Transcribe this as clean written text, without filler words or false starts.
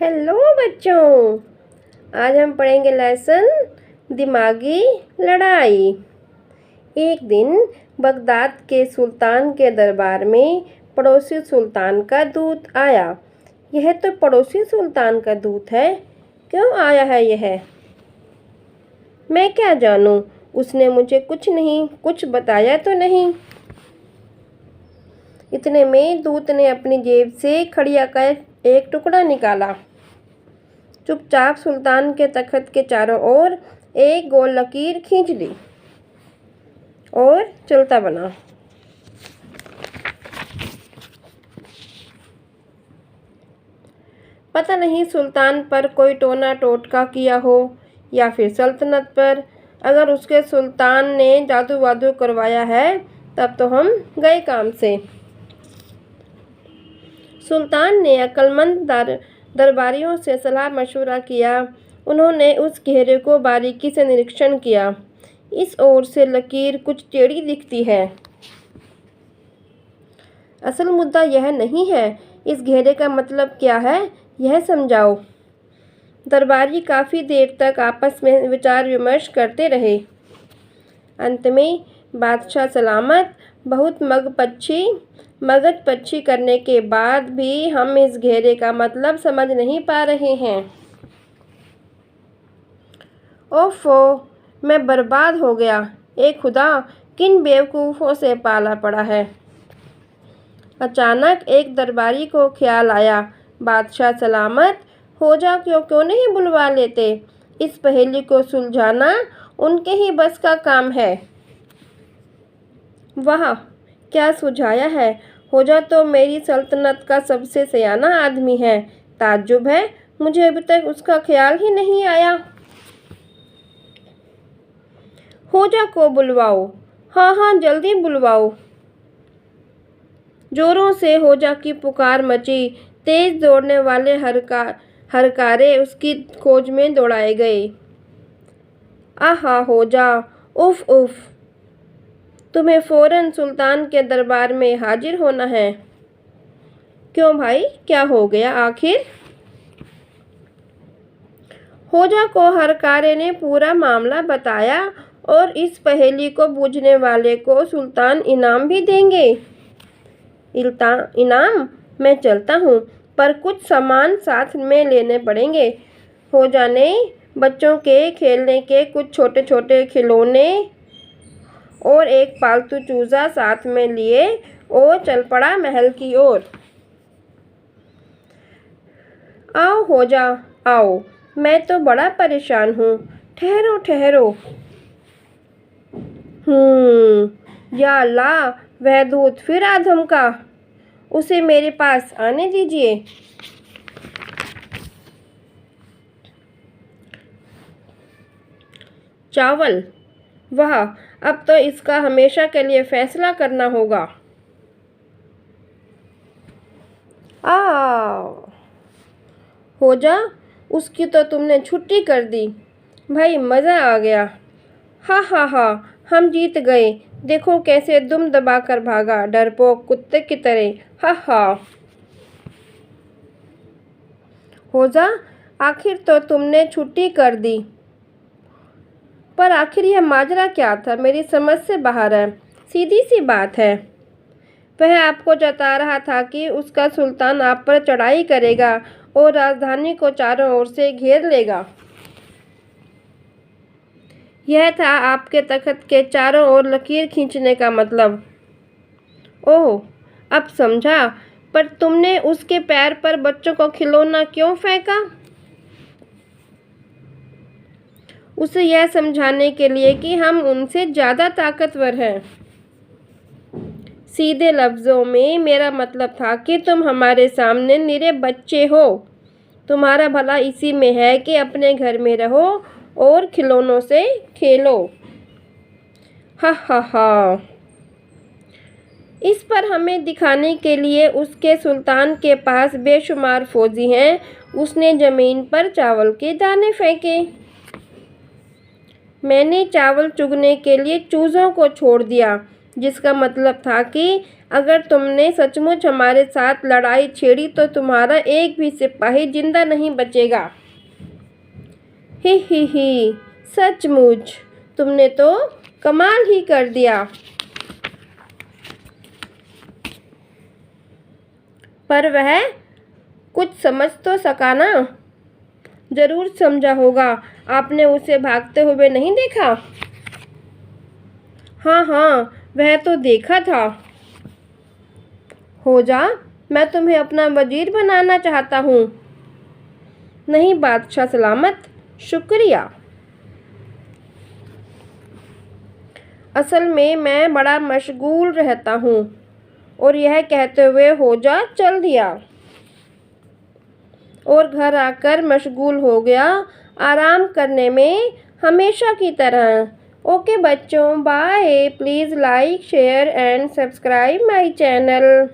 Hello बच्चों, आज हम पढ़ेंगे लेसन दिमागी लड़ाई। एक दिन बगदाद के सुल्तान के दरबार में पड़ोसी सुल्तान का दूत आया। यह तो पड़ोसी सुल्तान का दूत है, क्यों आया है यह? मैं क्या जानूं, उसने मुझे कुछ बताया तो नहीं। इतने में दूत ने अपनी जेब से खड़िया का एक टुकड़ा निकाला। चुपचाप सुल्तान के तख्त के चारों ओर एक गोल लकीर खींच ली और चलता बना। पता नहीं सुल्तान पर कोई टोना टोटका किया हो या फिर सल्तनत पर। अगर उसके सुल्तान ने जादू वादू करवाया है तब तो हम गए काम से। सुल्तान ने अक्लमंद दरबारियों से सलाह मशवरा किया। उन्होंने उस घेरे को बारीकी से निरीक्षण किया। इस ओर से लकीर कुछ टेढ़ी दिखती है। असल मुद्दा यह नहीं है, इस घेरे का मतलब क्या है, यह समझाओ। दरबारी काफ़ी देर तक आपस में विचार विमर्श करते रहे। अंत में बादशाह सलामत बहुत मगज पच्छी करने के बाद भी हम इस घेरे का मतलब समझ नहीं पा रहे हैं। ओफो, मैं बर्बाद हो गया। ए खुदा, किन बेवकूफ़ों से पाला पड़ा है। अचानक एक दरबारी को ख्याल आया, बादशाह सलामत हो जा क्यों नहीं बुलवा लेते। इस पहेली को सुलझाना उनके ही बस का काम है। वाह, क्या सुझाया है। होजा तो मेरी सल्तनत का सबसे सयाना आदमी है। ताज्जुब है, मुझे अभी तक उसका ख्याल ही नहीं आया। होजा को बुलवाओ। हाँ, जल्दी बुलवाओ। जोरों से होजा की पुकार मची। तेज दौड़ने वाले हरकारे उसकी खोज में दौड़ाए गए। आहा होजा, उफ उफ, तुम्हें फौरन सुल्तान के दरबार में हाजिर होना है। क्यों भाई, क्या हो गया आखिर? होजा को हरकारे ने पूरा मामला बताया और इस पहेली को बूझने वाले को सुल्तान इनाम भी देंगे। इनाम? मैं चलता हूँ, पर कुछ सामान साथ में लेने पड़ेंगे। होजा ने बच्चों के खेलने के कुछ छोटे छोटे खिलौने और एक पालतू चूजा साथ में लिए और चल पड़ा महल की ओर। आओ होजा, आओ, मैं तो बड़ा परेशान हूँ। ठहरो। या अल्लाह, वह दूत फिर आ धमका। उसे मेरे पास आने दीजिए। चावल? वाह, अब तो इसका हमेशा के लिए फैसला करना होगा। होजा, उसकी तो तुमने छुट्टी कर दी। भाई मज़ा आ गया। हा, हम जीत गए। देखो कैसे दुम दबाकर भागा, डरपोक कुत्ते की तरह। हा। होजा, आखिर तो तुमने छुट्टी कर दी, पर आखिर यह माजरा क्या था, मेरी समझ से बाहर है। सीधी सी बात है, वह आपको जता रहा था कि उसका सुल्तान आप पर चढ़ाई करेगा और राजधानी को चारों ओर से घेर लेगा। यह था आपके तख्त के चारों ओर लकीर खींचने का मतलब। ओह, अब समझा। पर तुमने उसके पैर पर बच्चों को खिलौना क्यों फेंका? उसे यह समझाने के लिए कि हम उनसे ज़्यादा ताकतवर हैं। सीधे लफ्ज़ों में मेरा मतलब था कि तुम हमारे सामने निरे बच्चे हो। तुम्हारा भला इसी में है कि अपने घर में रहो और खिलौनों से खेलो। हा। इस पर हमें दिखाने के लिए उसके सुल्तान के पास बेशुमार फौजी हैं। उसने ज़मीन पर चावल के दाने फेंके। मैंने चावल चुगने के लिए चूज़ों को छोड़ दिया, जिसका मतलब था कि अगर तुमने सचमुच हमारे साथ लड़ाई छेड़ी तो तुम्हारा एक भी सिपाही जिंदा नहीं बचेगा। ही, सचमुच तुमने तो कमाल ही कर दिया। पर वह कुछ समझ तो सका ना? जरूर समझा होगा, आपने उसे भागते हुए नहीं देखा? हाँ, वह तो देखा था। हो जा, मैं तुम्हें अपना वजीर बनाना चाहता हूँ। नहीं बादशाह सलामत, शुक्रिया। असल में मैं बड़ा मशगूल रहता हूँ। और यह कहते हुए हो जा चल दिया और घर आकर मशगूल हो गया आराम करने में, हमेशा की तरह। ओके बच्चों, bye. Please like share and subscribe my channel.